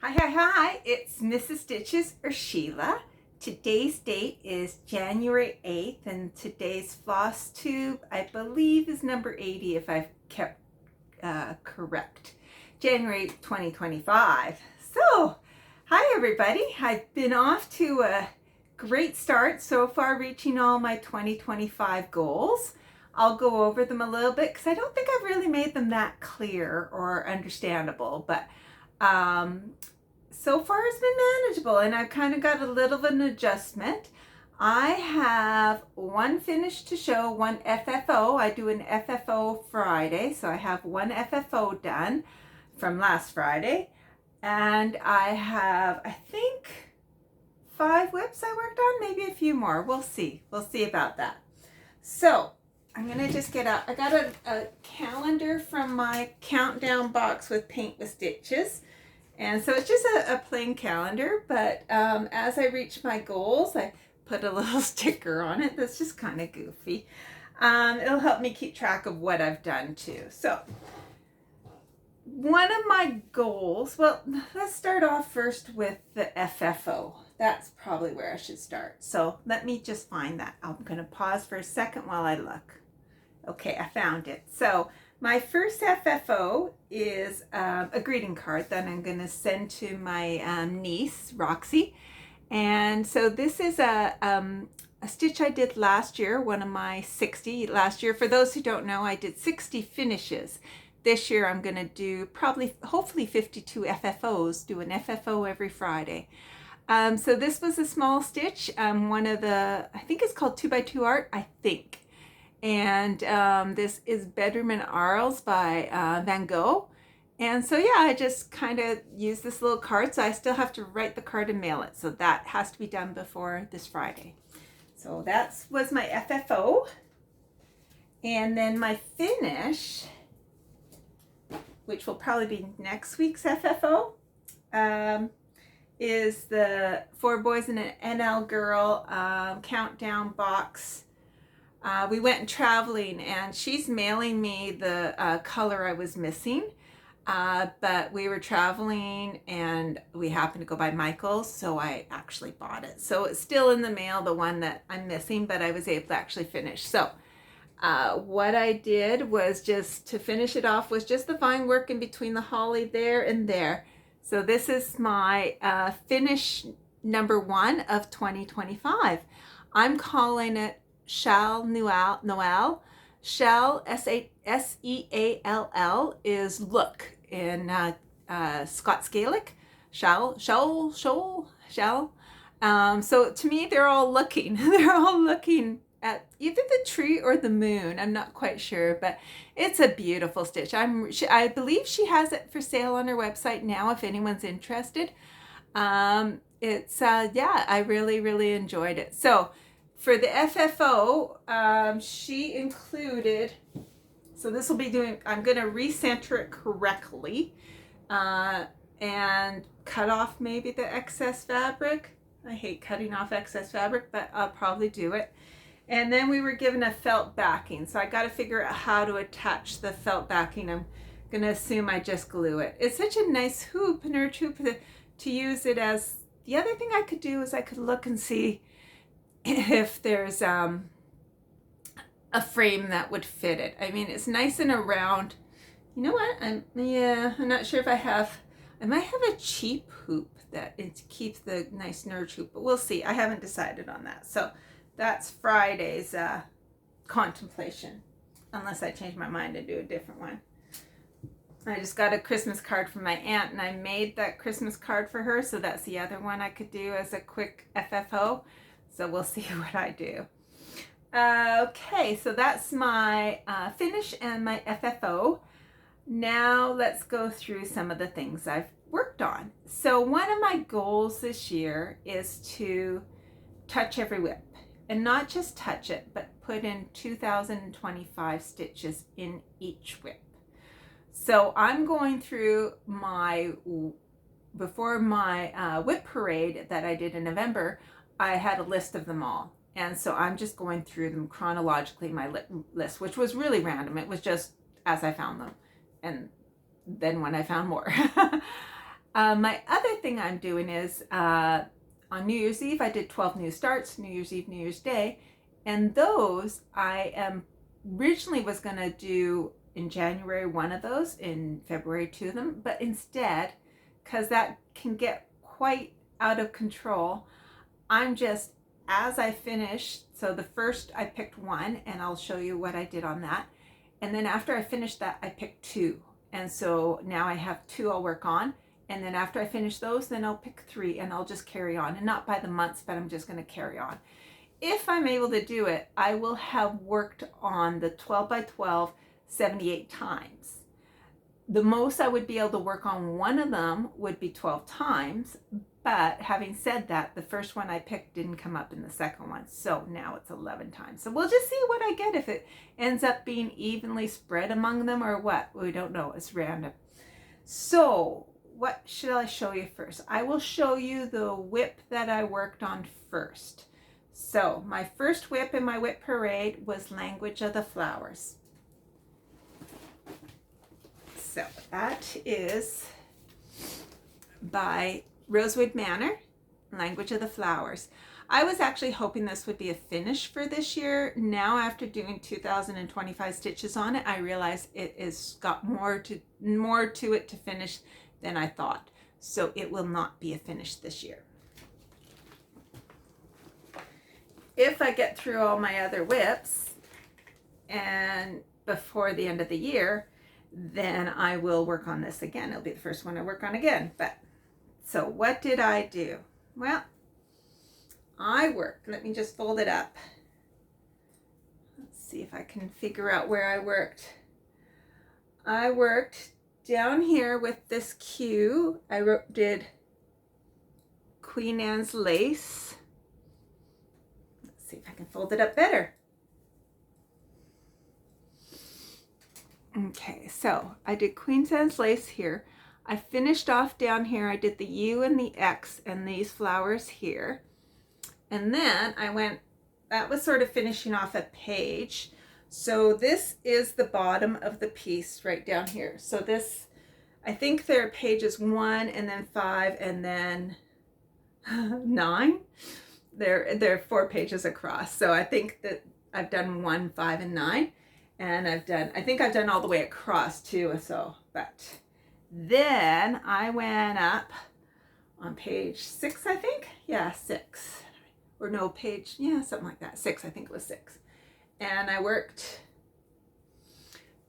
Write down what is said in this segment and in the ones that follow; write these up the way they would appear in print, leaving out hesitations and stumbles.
Hi, it's Mrs. Stitches or Sheila. Today's date is January 8th, and today's Flosstube, I believe, is number 80 if I've kept correct. January 2025. So, hi everybody. I've been off to a great start so far, reaching all my 2025 goals. I'll go over them a little bit because I don't think I've really made them that clear or understandable, but so far it's been manageable, and I've kind of got a little of an adjustment. I have one finish to show, one FFO. I do an FFO Friday, so I have one FFO done from last Friday, and I have, I think, 5 whips I worked on, maybe a few more. We'll see about that. So I'm gonna just get out. I got a calendar from my countdown box with Paint with Stitches. And so it's just a plain calendar, but as I reach my goals, I put a little sticker on it that's just kind of goofy. It'll help me keep track of what I've done too. So one of my goals, well, let's start off first with the FFO. That's probably where I should start. So let me just find that. I'm going to pause for a second while I look. Okay, I found it. So my first FFO is a greeting card that I'm going to send to my niece, Roxy. And so this is a stitch I did last year, one of my 60 last year. For those who don't know, I did 60 finishes. This year I'm going to do hopefully 52 FFOs, do an FFO every Friday. So this was a small stitch, one of the, I think it's called 2x2 art, I think. And this is Bedroom and Arles by Van Gogh. And so yeah, I just kind of use this little card. So I still have to write the card and mail it. So that has to be done before this Friday. So that was my FFO. And then my finish, which will probably be next week's FFO, is the 4 Boys and an NL Girl countdown box. We went traveling, and she's mailing me the color I was missing, but we were traveling and we happened to go by Michael's, so I actually bought it. So it's still in the mail, the one that I'm missing, but I was able to actually finish. So what I did was, just to finish it off, was just the vine work in between the holly there and there. So this is my finish number 1 of 2025. I'm calling it Shall Noel. Shall, Seall, is look in Scots Gaelic. Shall. So to me, they're all looking. They're all looking at either the tree or the moon. I'm not quite sure, but it's a beautiful stitch. I believe she has it for sale on her website now, if anyone's interested. It's yeah, I really enjoyed it. So for the FFO, she included, so this will be doing, I'm going to recenter it correctly and cut off maybe the excess fabric. I hate cutting off excess fabric, but I'll probably do it. And then we were given a felt backing, so I got to figure out how to attach the felt backing. I'm going to assume I just glue it. It's such a nice hoop, nerd hoop, to use it as. The other thing I could do is I could look and see if there's a frame that would fit it. I mean, it's nice and round. You know what? I'm not sure if I might have a cheap hoop that it keeps the nice nerd hoop, but we'll see. I haven't decided on that. So that's Friday's contemplation, unless I change my mind and do a different one. I just got a Christmas card from my aunt, and I made that Christmas card for her, so that's the other one I could do as a quick FFO. So we'll see what I do. Okay, so that's my finish and my FFO. Now let's go through some of the things I've worked on. So one of my goals this year is to touch every whip. And not just touch it, but put in 2,025 stitches in each whip. So I'm going through before my whip parade that I did in November, I had a list of them all. And so I'm just going through them chronologically, my list, which was really random. It was just as I found them. And then when I found more. My other thing I'm doing is on New Year's Eve, I did 12 new starts, New Year's Eve, New Year's Day. And those I am originally was going to do in January one of those, in February two of them. But instead, because that can get quite out of control, I'm just, as I finish, so the first I picked one and I'll show you what I did on that. And then after I finished that, I picked two. And so now I have two I'll work on. And then after I finish those, then I'll pick three and I'll just carry on. And not by the months, but I'm just going to carry on. If I'm able to do it, I will have worked on the 12 by 12 78 times. The most I would be able to work on one of them would be 12 times. But having said that, the first one I picked didn't come up in the second one. So now it's 11 times. So we'll just see what I get, if it ends up being evenly spread among them or what. We don't know. It's random. So what should I show you first? I will show you the whip that I worked on first. So my first whip in my whip parade was Language of the Flowers. So that is by Rosewood Manor, Language of the Flowers. I was actually hoping this would be a finish for this year. Now, after doing 2,025 stitches on it, I realize it is got more to it to finish than I thought. So it will not be a finish this year. If I get through all my other whips and before the end of the year, then I will work on this again. It'll be the first one I work on again. But so what did I do? Well, I worked. Let me just fold it up. Let's see if I can figure out where I worked. I worked down here with this Q. I did Queen Anne's lace. Let's see if I can fold it up better. Okay, so I did Queen Anne's lace here. I finished off down here. I did the U and the X and these flowers here. And then I went, that was sort of finishing off a page. So this is the bottom of the piece right down here. So this, I think there are pages 1 and then 5 and then 9. There are 4 pages across. So I think that I've done 1, 5, and 9. And I think I've done all the way across too. So, but then I went up on page 6, I think. Yeah, 6. Or no, page, yeah, something like that. 6, I think it was 6. And I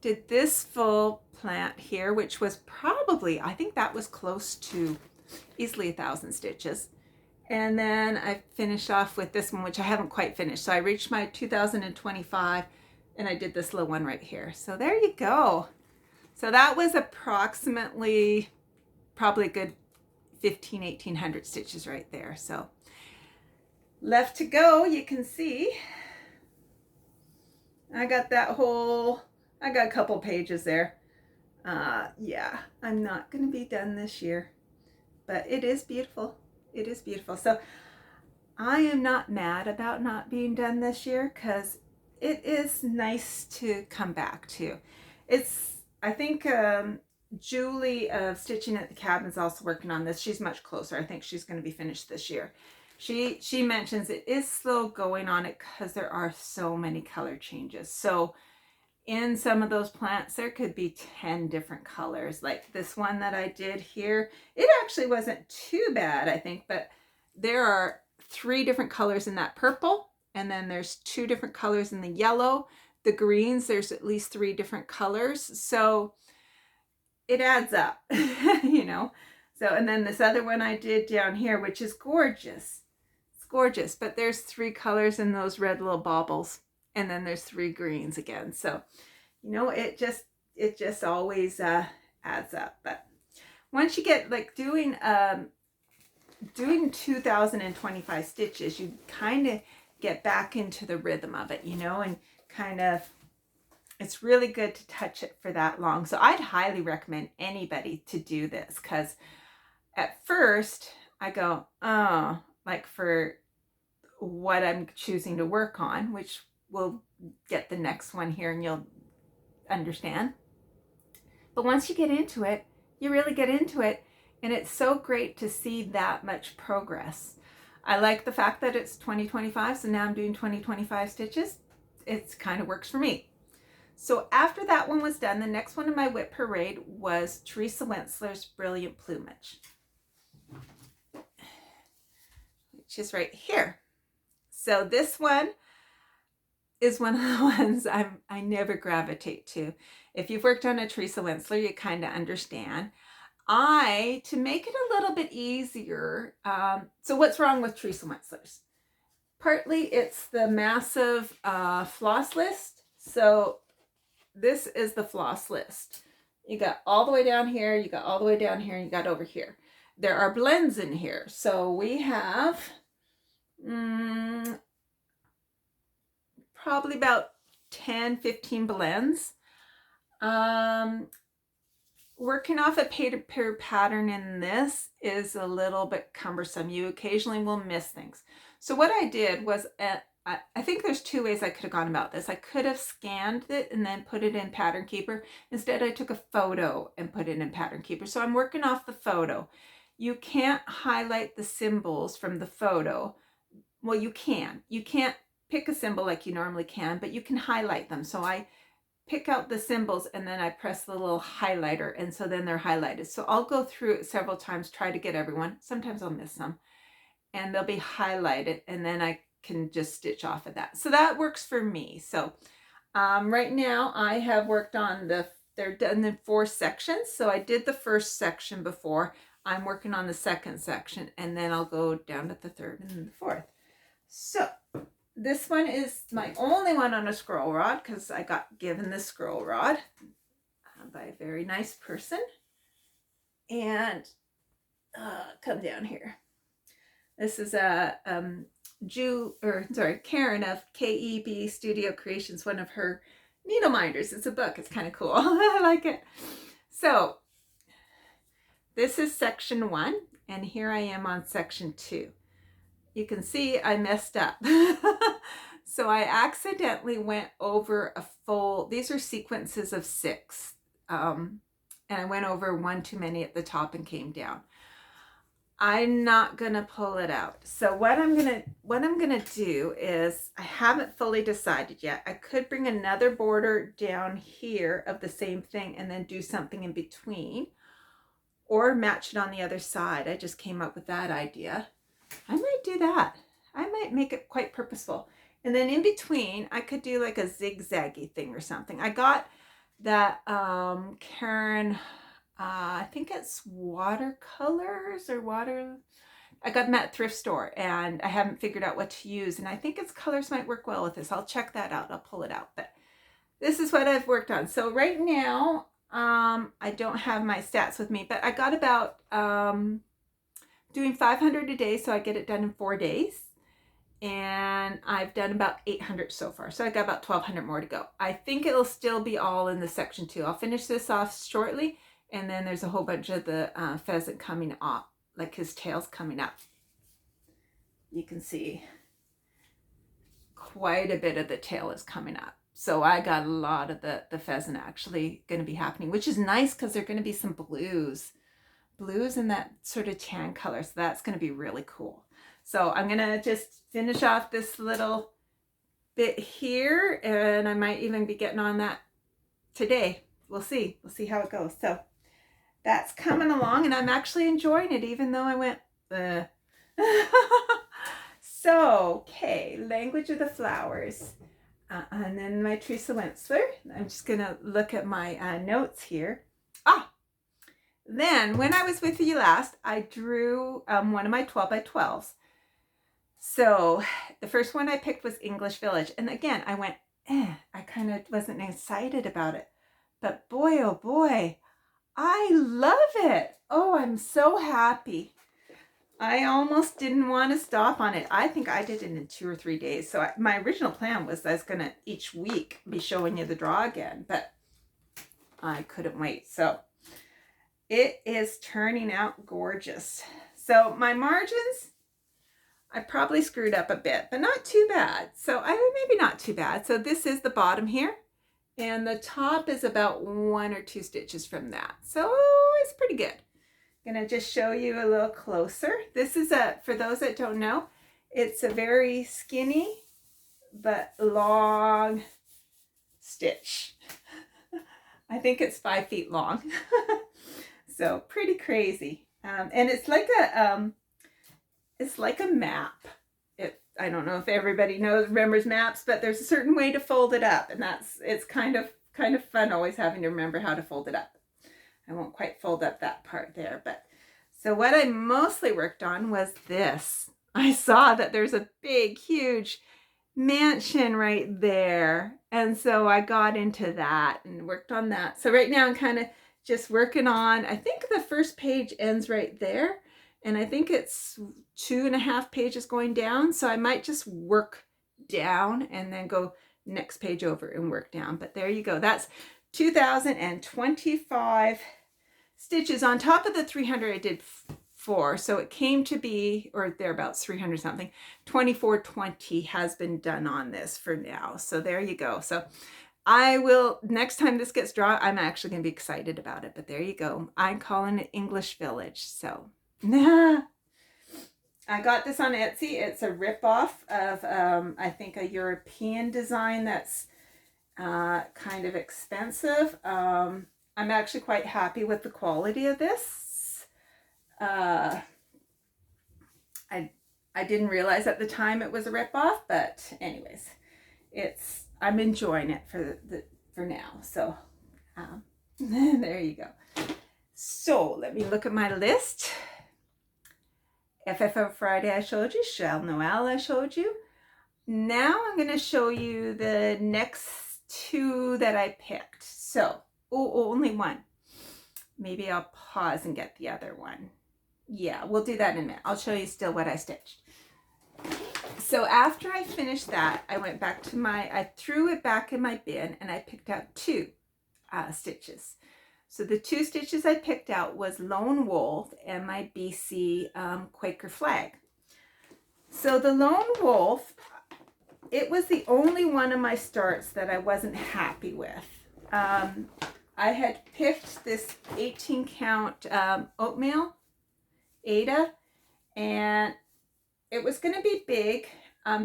did this full plant here, which was probably, I think that was close to easily 1,000 stitches. And then I finished off with this one, which I haven't quite finished. So I reached my 2,025 and I did this little one right here. So there you go. So that was approximately probably a good 1,800 stitches right there. So left to go, you can see. I got a couple pages there. Yeah, I'm not going to be done this year, but it is beautiful. It is beautiful. So I am not mad about not being done this year because it is nice to come back to. I think Julie of Stitching at the Cabin is also working on this. She's much closer. I think she's going to be finished this year. She mentions it is slow going on it because there are so many color changes. So in some of those plants, there could be 10 different colors. Like this one that I did here, it actually wasn't too bad, I think, but there are 3 different colors in that purple. And then there's 2 different colors in the yellow. The greens, there's at least 3 different colors. So it adds up, you know. So, and then this other one I did down here, which is gorgeous. It's gorgeous, but there's 3 colors in those red little baubles. And then there's 3 greens again. So, you know, it just always adds up. But once you get like doing 2,025 stitches, you kind of get back into the rhythm of it, you know, and kind of, it's really good to touch it for that long. So I'd highly recommend anybody to do this, because at first I go, oh, like for what I'm choosing to work on, which we'll get the next one here and you'll understand. But once you get into it, you really get into it, And it's so great to see that much progress. I like the fact that it's 2025, so now I'm doing 2025 stitches. It kind of works for me. So after that one was done, the next one in my whip parade was Teresa Wentzler's Brilliant Plumage, which is right here. So this one is one of the ones I never gravitate to. If you've worked on a Teresa Wentzler, you kind of understand. To make it a little bit easier, so what's wrong with Teresa Wentzler's? Partly it's the massive floss list. So this is the floss list. You got all the way down here, you got all the way down here, and you got over here. There are blends in here. So we have probably about 10, 15 blends. Working off a paper pattern in this is a little bit cumbersome. You occasionally will miss things. So what I did was, I think there's two ways I could have gone about this. I could have scanned it and then put it in Pattern Keeper. Instead, I took a photo and put it in Pattern Keeper. So I'm working off the photo. You can't highlight the symbols from the photo. Well, you can. You can't pick a symbol like you normally can, but you can highlight them. So I pick out the symbols and then I press the little highlighter, and so then they're highlighted. So I'll go through it several times, try to get everyone. Sometimes I'll miss some, and they'll be highlighted, and then I can just stitch off of that. So that works for me. So right now I have worked on they're done in 4 sections. So I did the first section before. I'm working on the second section, and then I'll go down to the third and then the fourth. So this one is my only one on a scroll rod because I got given this scroll rod by a very nice person. And come down here. This is a Karen of KEB Studio Creations, one of her needle minders. It's a book. It's kind of cool. I like it. So this is section 1, and here I am on section 2. You can see I messed up. So I accidentally went over a full, these are sequences of 6. And I went over one too many at the top and came down. I'm not gonna pull it out. So what I'm gonna do is, I haven't fully decided yet. I could bring another border down here of the same thing and then do something in between, or match it on the other side. I just came up with that idea. I might do that. I might make it quite purposeful. And then in between, I could do like a zigzaggy thing or something. I got that Karen, I think it's watercolors or water. I got them at thrift store, and I haven't figured out what to use. And I think its colors might work well with this. I'll check that out. I'll pull it out. But this is what I've worked on. So right now, I don't have my stats with me, but I got about doing 500 a day, so I get it done in 4 days. And I've done about 800 so far. So I got about 1,200 more to go. I think it'll still be all in the section 2. I'll finish this off shortly. And then there's a whole bunch of the pheasant coming up, like his tail's coming up. You can see quite a bit of the tail is coming up. So I got a lot of the pheasant actually going to be happening, which is nice because there are going to be some blues in that sort of tan color. So that's going to be really cool. So I'm going to just finish off this little bit here, and I might even be getting on that today. We'll see. We'll see how it goes. So that's coming along, and I'm actually enjoying it, even though I went, So, okay, Language of the Flowers. And then my Teresa Wentzler. I'm just going to look at my notes here. Then when I was with you last, I drew one of my 12 by 12s. So the first one I picked was English Village. And again, I went, I kind of wasn't excited about it. But boy, oh boy, I love it. Oh, I'm so happy. I almost didn't want to stop on it. I think I did it in 2 or 3 days. So my original plan was I was going to each week be showing you the draw again, but I couldn't wait. So it is turning out gorgeous. So my margins, I probably screwed up a bit, but not too bad. So maybe not too bad. So this is the bottom here, and the top is about 1 or 2 stitches from that. So it's pretty good. I'm gonna just show you a little closer. This is for those that don't know, it's a very skinny but long stitch. I think it's 5 feet long. So pretty crazy. And it's like a map. I don't know if everybody remembers maps, but there's a certain way to fold it up, and it's kind of fun always having to remember how to fold it up. I won't quite fold up that part there, but so what I mostly worked on was this. I saw that there's a big, huge mansion right there, and so I got into that and worked on that. So right now I'm kind of just working on, I think the first page ends right there, and I think it's 2.5 pages going down, so I might just work down and then go next page over and work down. But there you go. That's 2025 stitches on top of the 300 I did 4, so it came to be, or thereabouts, 300 something. 2420 has been done on this for now, so there you go. So I will, next time this gets drawn, I'm actually going to be excited about it, but there you go. I'm calling it English Village. So I got this on Etsy. It's a ripoff of I think a European design that's kind of expensive. I'm actually quite happy with the quality of this. I didn't realize at the time it was a ripoff, but anyways, I'm enjoying it for now. So there you go. So let me look at my list. FFO Friday I showed you. Shell Noel I showed you. Now I'm going to show you the next 2 that I picked. So, only one. Maybe I'll pause and get the other one. Yeah, we'll do that in a minute. I'll show you still what I stitched. So after I finished that, I went back to I threw it back in my bin and I picked out 2 stitches. So the 2 stitches I picked out was Lone Wolf and my BC Quaker flag. So the Lone Wolf, it was the only one of my starts that I wasn't happy with. I had picked this 18 count oatmeal Ada, and it was going to be big.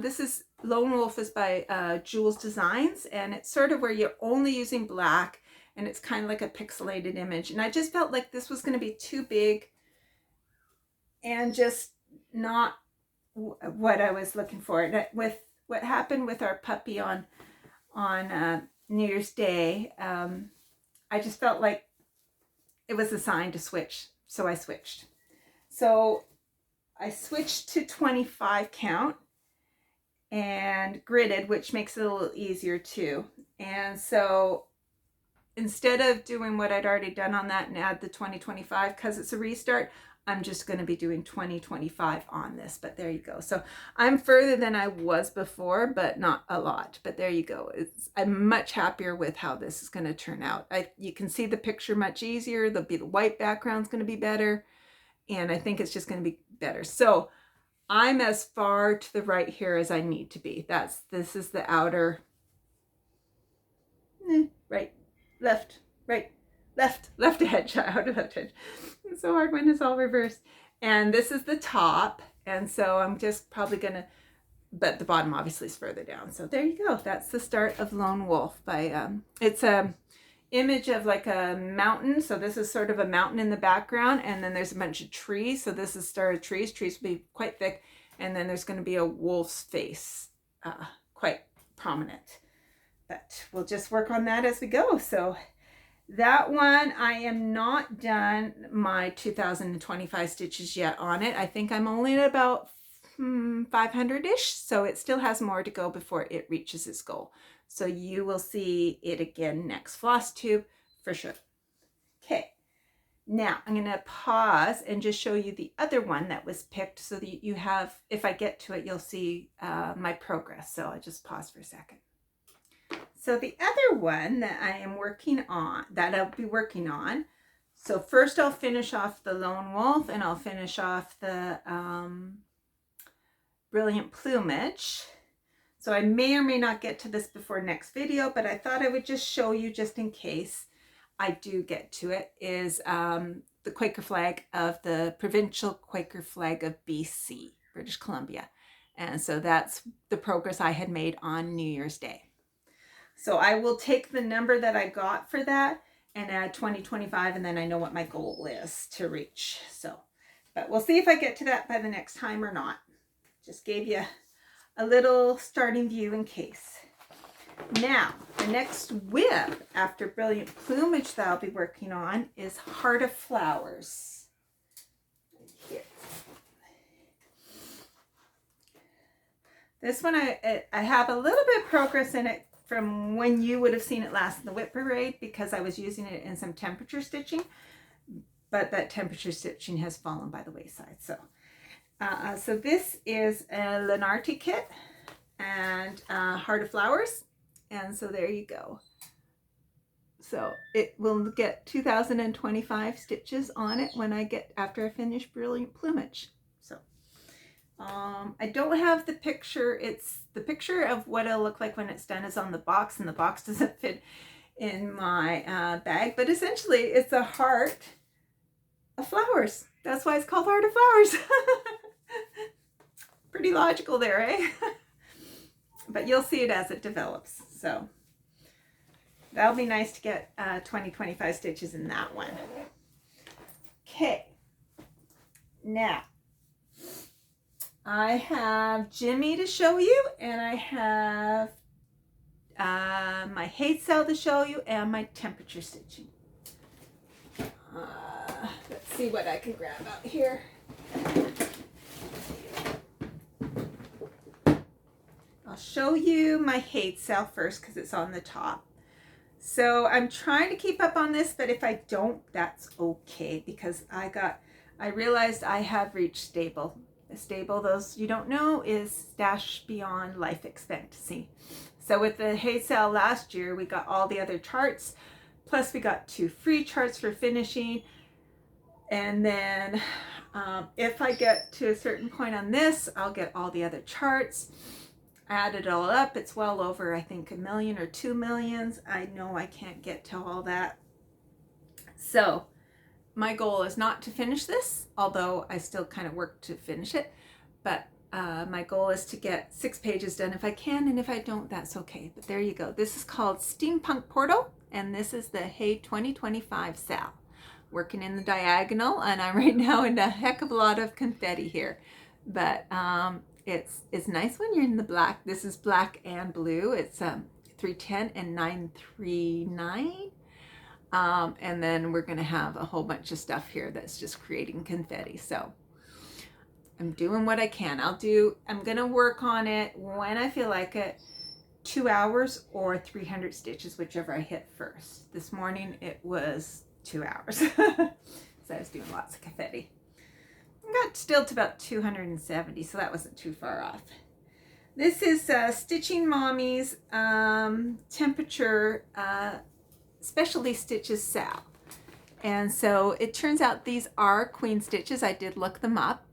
This is Lone Wolf is by Jules Designs, and it's sort of where you're only using black, and it's kind of like a pixelated image. And I just felt like this was going to be too big and just not what I was looking for. With what happened with our puppy on New Year's Day, I just felt like it was a sign to switch, so I switched. So I switched to 25 count and gridded, which makes it a little easier too. And so instead of doing what I'd already done on that and add the 2025, because it's a restart, I'm just going to be doing 2025 on this. But there you go. So I'm further than I was before, but not a lot. But there you go. I'm much happier with how this is going to turn out. You can see the picture much easier. The white background's going to be better. And I think it's just going to be better. So I'm as far to the right here as I need to be. This is the outer, right, left, right, left edge, outer left edge. It's so hard when it's all reversed. And this is the top. And so I'm just probably going to, but the bottom obviously is further down. So there you go. That's the start of Lone Wolf by, it's a image of like a mountain. So this is sort of a mountain in the background, and then there's a bunch of trees. So this is start of trees. Trees will be quite thick, and then there's going to be a wolf's face, quite prominent. But we'll just work on that as we go. So that one, I am not done my 2025 stitches yet on it. I think I'm only at about 500-ish, so it still has more to go before it reaches its goal. So you will see it again next Flosstube for sure. Okay, now I'm going to pause and just show you the other one that was picked so that you have, if I get to it, you'll see my progress. So I just pause for a second. So the other one that I am working on, that I'll be working on, so first I'll finish off the Lone Wolf, and I'll finish off the Brilliant Plumage. So I may or may not get to this before next video, but I thought I would just show you, just in case I do get to it, is the the Quaker flag of the provincial Quaker flag of BC, British Columbia. And so that's the progress I had made on New Year's Day. So I will take the number that I got for that and add 2025, and then I know what my goal is to reach. So, but we'll see if I get to that by the next time or not. Just gave you a little starting view in case. Now, the next whip after Brilliant Plumage that I'll be working on is Heart of Flowers. Here. This one, I have a little bit of progress in it from when you would have seen it last in the whip parade, because I was using it in some temperature stitching, but that temperature stitching has fallen by the wayside. So, so this is a Lenarti kit and Heart of Flowers, and so there you go. So it will get 2025 stitches on it when I get, after I finish Brilliant Plumage. So I don't have the picture. It's the picture of what it'll look like when it's done is on the box, and the box doesn't fit in my bag, but essentially it's a heart of flowers. That's why it's called Heart of Flowers. Pretty logical there, eh? But you'll see it as it develops. So that'll be nice to get 2025 stitches in that one. Okay, now I have Jimmy to show you, and I have my hate cell to show you, and my temperature stitching. Let's see what I can grab out here. I'll show you my hate cell first because it's on the top. So I'm trying to keep up on this, but if I don't, that's okay, because I realized I have reached stable. Stable, those you don't know, is dash beyond life expectancy. So with the hay sale last year, we got all the other charts, plus we got 2 free charts for finishing. And then if I get to a certain point on this, I'll get all the other charts. Add it all up, it's well over, I think, 1 million or 2 millions. I know I can't get to all that. So my goal is not to finish this, although I still kind of work to finish it. But my goal is to get 6 pages done if I can, and if I don't, that's okay. But there you go. This is called Steampunk Portal, and this is the Hay 2025 Sal. Working in the diagonal, and I'm right now in a heck of a lot of confetti here. But it's nice when you're in the black. This is black and blue. It's 310 and 939. And then we're going to have a whole bunch of stuff here that's just creating confetti. So I'm doing what I can. I'm going to work on it when I feel like it, 2 hours or 300 stitches, whichever I hit first. This morning it was 2 hours. So I was doing lots of confetti. I got still to about 270, so that wasn't too far off. This is Stitching Mommy's temperature specialty stitches Sal. And so it turns out these are queen stitches. I did look them up.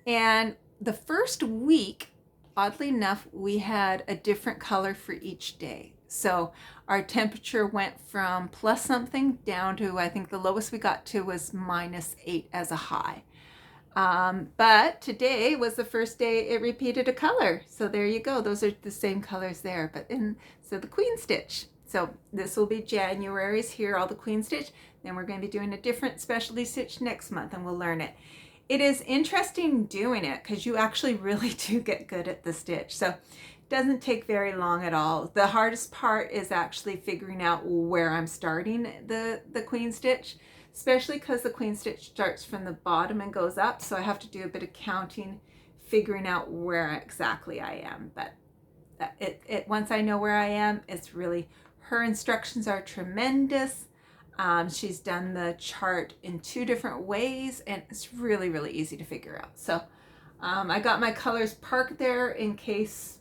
And the first week, oddly enough, we had a different color for each day. So our temperature went from plus something down to, I think the lowest we got to was -8 as a high. But today was the first day it repeated a color. So there you go. Those are the same colors there. So the queen stitch. So this will be January's, here, all the queen stitch. Then we're going to be doing a different specialty stitch next month, and we'll learn it. It is interesting doing it because you actually really do get good at the stitch. So it doesn't take very long at all. The hardest part is actually figuring out where I'm starting the queen stitch, especially because the queen stitch starts from the bottom and goes up. So I have to do a bit of counting, figuring out where exactly I am. But once I know where I am, it's really, her instructions are tremendous. She's done the chart in 2 different ways, and it's really, really easy to figure out. So I got my colors parked there in case,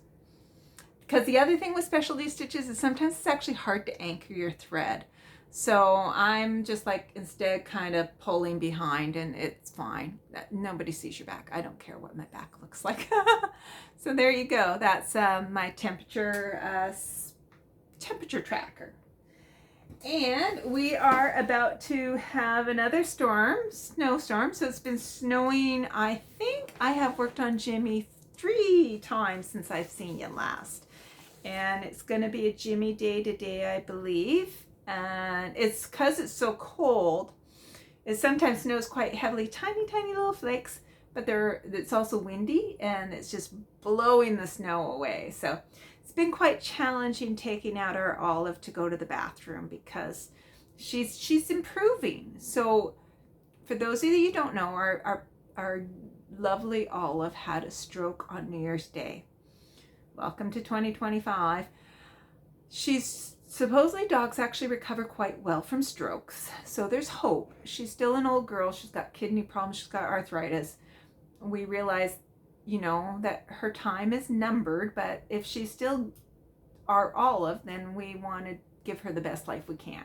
because the other thing with specialty stitches is sometimes it's actually hard to anchor your thread. So I'm just like instead kind of pulling behind, and it's fine. Nobody sees your back. I don't care what my back looks like. So there you go. That's my temperature tracker. And we are about to have another snowstorm. So it's been snowing. I think I have worked on Jimmy 3 times since I've seen you last. And it's going to be a Jimmy day today, I believe. And it's because it's so cold. It sometimes snows quite heavily, tiny, tiny little flakes. But it's also windy and it's just blowing the snow away. So it's been quite challenging taking out our Olive to go to the bathroom because she's improving. So for those of you who don't know, our lovely Olive had a stroke on New Year's Day. Welcome to 2025. Supposedly dogs actually recover quite well from strokes. So there's hope. She's still an old girl. She's got kidney problems. She's got arthritis. We realize, that her time is numbered, but if she's still our Olive, then we want to give her the best life we can.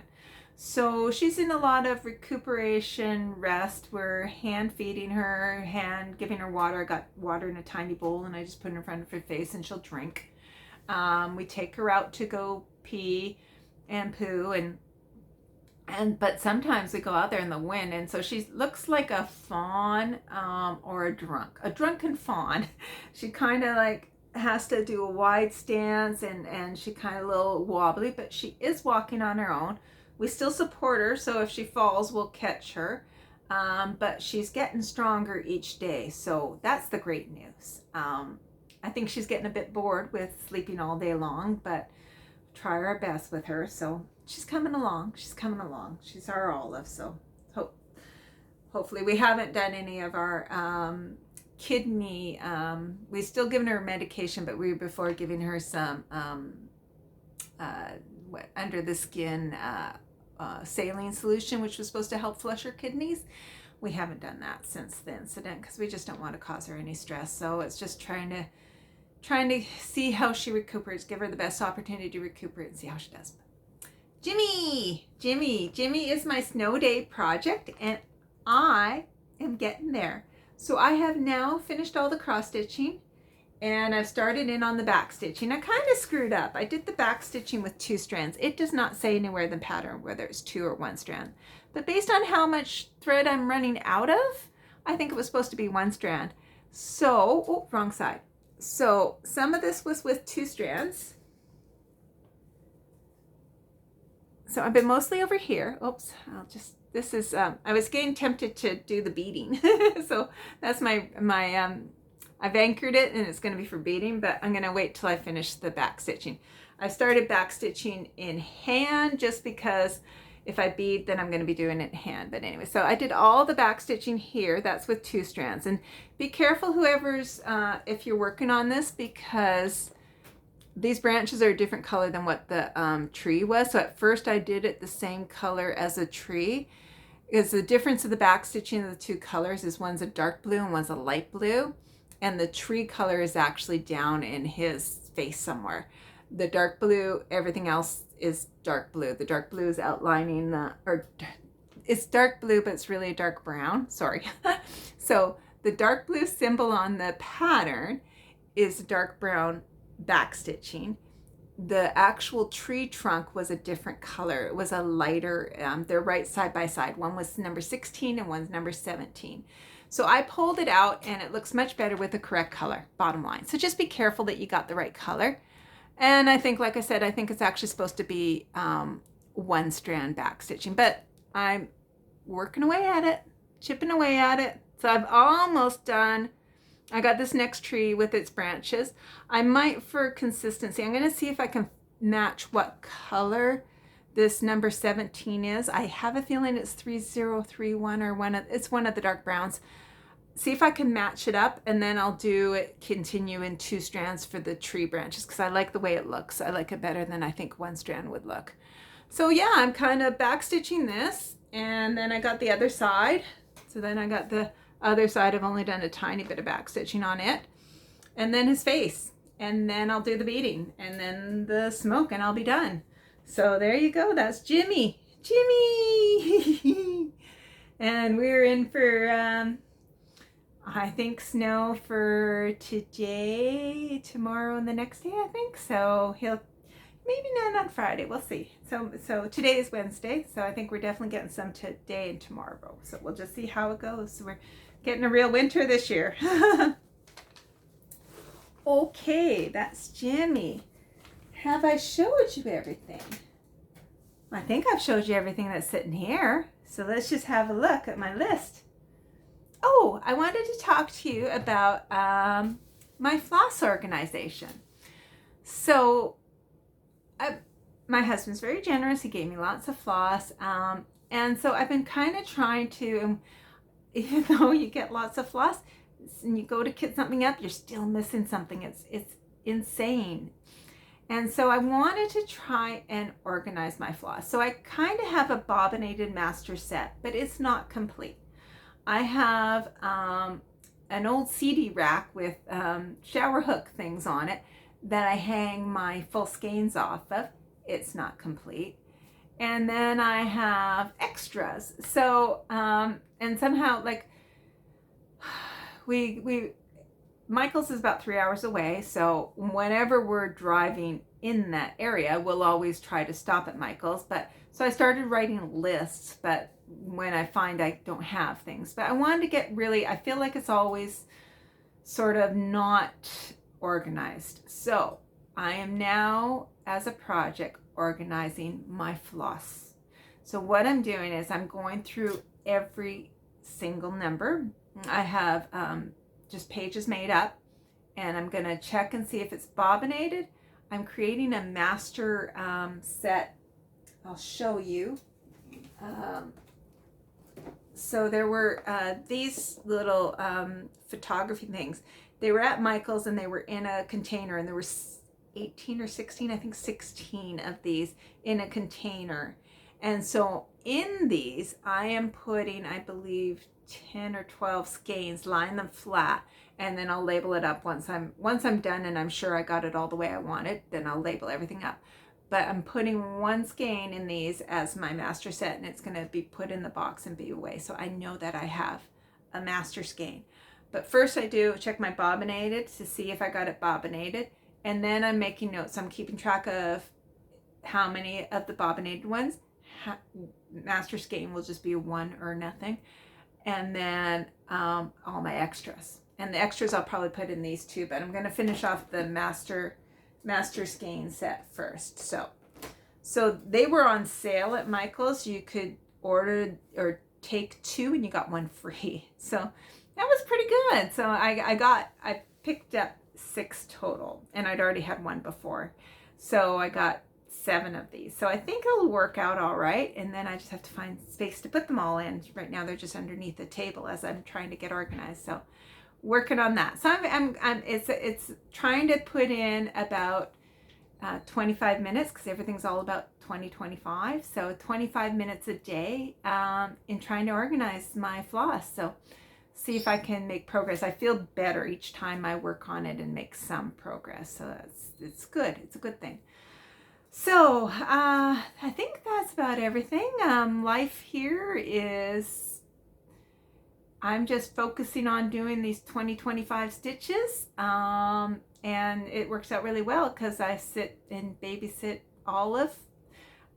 So she's in a lot of recuperation, rest. We're hand feeding her, giving her water. I got water in a tiny bowl and I just put it in front of her face and she'll drink. We take her out to go pee and poo but sometimes we go out there in the wind, and so she looks like a fawn or a drunken fawn. She kind of like has to do a wide stance and she kind of a little wobbly, but she is walking on her own. We still support her, so if she falls, we'll catch her. But she's getting stronger each day, so that's the great news. I think she's getting a bit bored with sleeping all day long, but try our best with her. So she's coming along. She's our Olive. So hopefully we haven't done any of our kidney. We still given her medication, but we were before giving her some under the skin saline solution, which was supposed to help flush her kidneys. We haven't done that since the incident because we just don't want to cause her any stress. So it's just trying to see how she recuperates, give her the best opportunity to recuperate and see how she does. Jimmy is my snow day project, and I am getting there. So I have now finished all the cross stitching and I've started in on the back stitching. I kind of screwed up. I did the back stitching with 2 strands. It does not say anywhere in the pattern whether it's 2 or 1 strand, but based on how much thread I'm running out of, I think it was supposed to be 1 strand. So, wrong side. So some of this was with 2 strands. So I've been mostly over here. Oops, I was getting tempted to do the beading. So that's I've anchored it and it's going to be for beading, but I'm going to wait till I finish the back stitching. I started back stitching in hand just because if I bead, then I'm going to be doing it in hand. But anyway, so I did all the back stitching here. That's with 2 strands. And be careful, whoever's, if you're working on this, because these branches are a different color than what the tree was. So at first I did it the same color as a tree. Because the difference of the back stitching of the 2 colors is one's a dark blue and one's a light blue. And the tree color is actually down in his face somewhere. The dark blue, everything else is dark blue. The dark blue is outlining it's dark blue, but it's really a dark brown. Sorry. So the dark blue symbol on the pattern is dark brown back stitching. The actual tree trunk was a different color. It was a lighter, they're right side by side. One was number 16 and one's number 17. So I pulled it out and it looks much better with the correct color, bottom line. So just be careful that you got the right color. And I think, like I said, I think it's actually supposed to be 1 strand back stitching, but I'm working away at it, chipping away at it. So I've almost done. I got this next tree with its branches. I might, for consistency, I'm going to see if I can match what color this number 17 is. I have a feeling it's 3031 or it's one of the dark browns. See if I can match it up, and then I'll continue in 2 strands for the tree branches because I like the way it looks. I like it better than I think 1 strand would look. So yeah, I'm kind of back stitching this, and then I got the other side. So then I got the other side. I've only done a tiny bit of back stitching on it, and then his face, and then I'll do the beading, and then the smoke, and I'll be done. So there you go. That's Jimmy. And we're in for I think snow for today, tomorrow, and the next day, I think. So maybe not on Friday. We'll see. So today is Wednesday, so I think we're definitely getting some today and tomorrow. So we'll just see how it goes. So we're getting a real winter this year. Okay, that's Jimmy. Have I showed you everything? I think I've showed you everything that's sitting here. So let's just have a look at my list. Oh, I wanted to talk to you about my floss organization. So my husband's very generous. He gave me lots of floss. And so I've been kind of trying to, even though you get lots of floss and you go to kit something up, you're still missing something. It's insane. And so I wanted to try and organize my floss. So I kind of have a bobbinated master set, but it's not complete. I have an old CD rack with shower hook things on it that I hang my full skeins off of. It's not complete. And then I have extras. So, and somehow like Michael's is about 3 hours away. So whenever we're driving in that area, we'll always try to stop at Michael's. But so I started writing lists, but when I find I don't have things, but I wanted to get really, I feel like it's always sort of not organized. So I am now, as a project, organizing my floss. So what I'm doing is I'm going through every single number. I have just pages made up, and I'm going to check and see if it's bobbinated. I'm creating a master set. I'll show you. So there were these little photography things. They were at Michael's and they were in a container, and there were 18 or 16, I think 16 of these in a container. And so in these, I am putting, I believe, 10 or 12 skeins, line them flat, and then I'll label it up once I'm done and I'm sure I got it all the way I want it, then I'll label everything up. But I'm putting one skein in these as my master set, and it's going to be put in the box and be away. So I know that I have a master skein. But first I do check my bobbinated to see if I got it bobbinated. And then I'm making notes. I'm keeping track of how many of the bobbinated ones. Master skein will just be a 1 or nothing. And then all my extras. And the extras I'll probably put in these too, but I'm going to finish off the master skein set first. So they were on sale at Michael's. You could order or take 2 and you got 1 free. So that was pretty good. So I picked up 6 total, and I'd already had 1 before. So I got 7 of these. So I think it'll work out all right. And then I just have to find space to put them all in. Right now they're just underneath the table as I'm trying to get organized. So working on that. So it's trying to put in about 25 minutes, because everything's all about 20-25. So 25 minutes a day in trying to organize my floss. So see if I can make progress. I feel better each time I work on it and make some progress. So it's good. It's a good thing. So I think that's about everything. Life here is, I'm just focusing on doing these 20-25 stitches. And it works out really well because I sit and babysit Olive.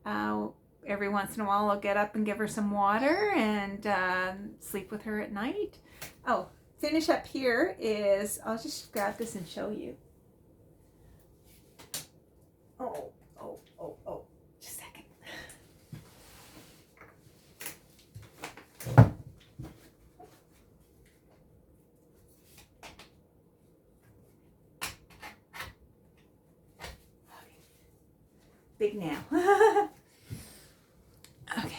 Every once in a while I'll get up and give her some water and sleep with her at night. Oh, finish up here is, I'll just grab this and show you. Oh, just a second. Big now. Okay.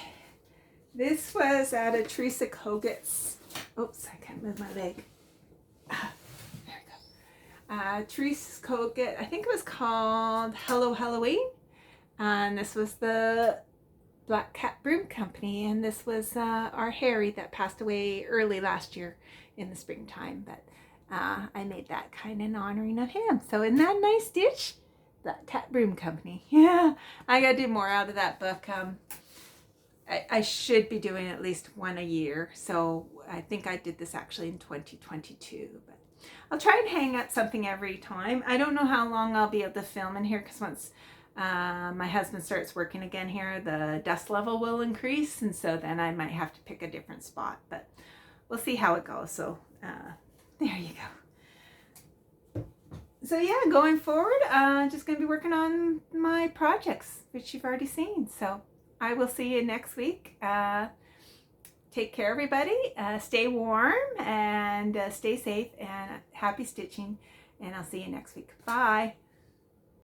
This was at a Teresa Koget's. Oops, I can't move my leg. There we go. Teresa Koget, I think it was called Hello Halloween. And this was the Black Cat Broom Company. And this was our Harry that passed away early last year in the springtime. But I made that kind of in honoring of him. So isn't that a nice stitch? Black Cat Broom Company. Yeah, I gotta do more out of that book. I should be doing at least 1 a year. So I think I did this actually in 2022. But I'll try and hang up something every time. I don't know how long I'll be able to film in here, because once my husband starts working again here, the dust level will increase, and so then I might have to pick a different spot, but we'll see how it goes. So there you go. So yeah, going forward, just going to be working on my projects, which you've already seen. So I will see you next week. Take care, everybody. Stay warm and stay safe, and happy stitching. And I'll see you next week. Bye.